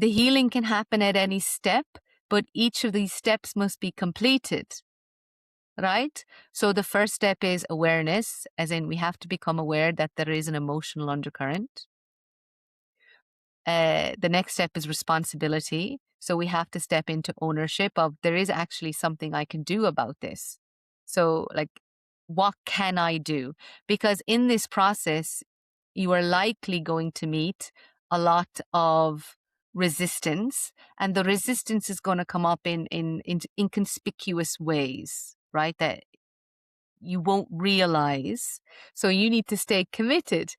The healing can happen at any step, but each of these steps must be completed, right? So the first step is awareness, as in we have to become aware that there is an emotional undercurrent. The next step is responsibility. So we have to step into ownership of there is actually something I can do about this. So, like, what can I do? Because in this process, you are likely going to meet a lot of resistance, and the resistance is going to come up in inconspicuous ways, right? That you won't realize. So you need to stay committed.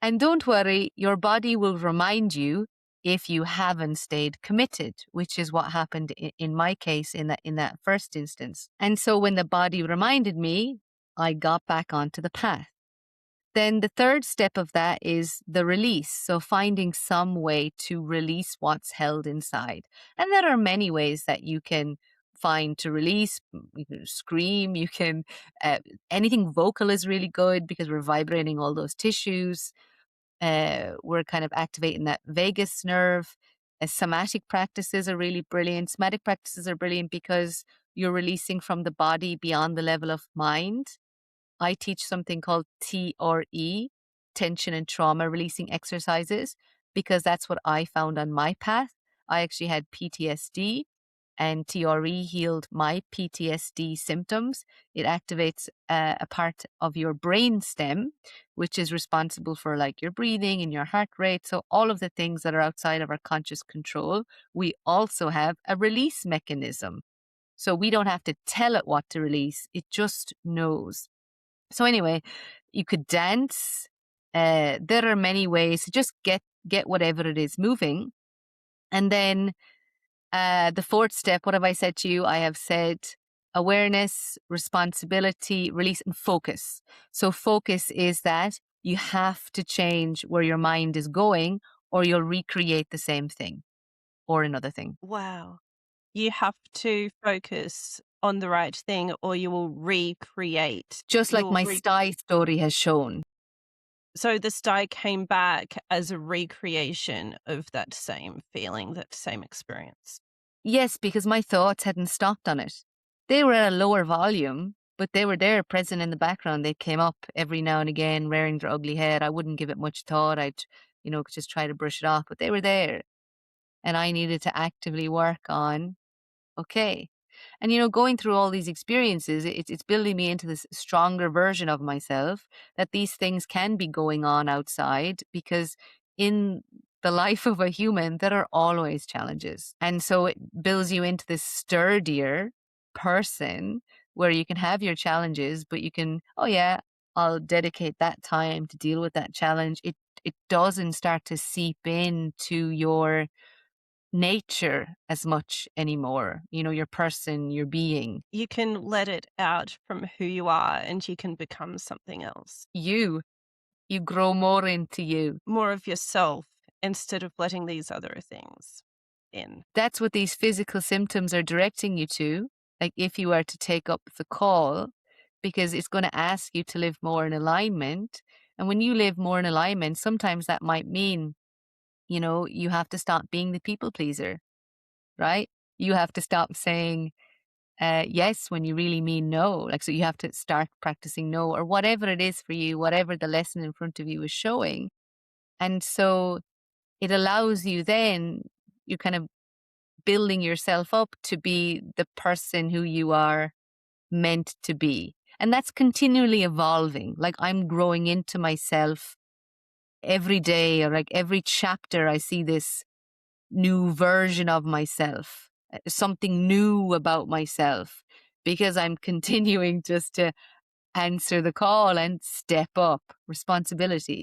And don't worry, your body will remind you if you haven't stayed committed, which is what happened in my case in that first instance. And so when the body reminded me, I got back onto the path. Then the third step of that is the release. So finding some way to release what's held inside. And there are many ways that you can find to release. You can scream, you can, anything vocal is really good because we're vibrating all those tissues. We're kind of activating that vagus nerve. Somatic practices are really brilliant. Somatic practices are brilliant because you're releasing from the body beyond the level of mind. I teach something called TRE, tension and trauma releasing exercises, because that's what I found on my path. I actually had PTSD, and TRE healed my PTSD symptoms. It activates a part of your brain stem, which is responsible for like your breathing and your heart rate. So all of the things that are outside of our conscious control, we also have a release mechanism. So we don't have to tell it what to release. It just knows. So anyway, you could dance. There are many ways to just get whatever it is moving. And then the fourth step, what have I said to you? I have said awareness, responsibility, release, and focus. So focus is that you have to change where your mind is going, or you'll recreate the same thing or another thing. Wow. You have to focus on the right thing or you will recreate. Just like my sty story has shown. So the sty came back as a recreation of that same feeling, that same experience. Yes, because my thoughts hadn't stopped on it. They were at a lower volume, but they were there present in the background. They came up every now and again, rearing their ugly head. I wouldn't give it much thought. I'd, just try to brush it off, but they were there. And I needed to actively work on, okay. And, going through all these experiences, it's building me into this stronger version of myself, that these things can be going on outside, because in the life of a human, there are always challenges. And so it builds you into this sturdier person where you can have your challenges, but you can, oh yeah, I'll dedicate that time to deal with that challenge. It doesn't start to seep into your nature as much anymore, your person, your being. You can let it out from who you are and you can become something else. You grow more into you. More of yourself instead of letting these other things in. That's what these physical symptoms are directing you to. Like if you are to take up the call, because it's going to ask you to live more in alignment. And when you live more in alignment, sometimes that might mean, you have to stop being the people pleaser, right? You have to stop saying yes when you really mean no. Like, so you have to start practicing no, or whatever it is for you, whatever the lesson in front of you is showing. And so it allows you then, you kind of building yourself up to be the person who you are meant to be. And that's continually evolving. Like I'm growing into myself every day, or like every chapter, I see this new version of myself, something new about myself, because I'm continuing just to answer the call and step up responsibility.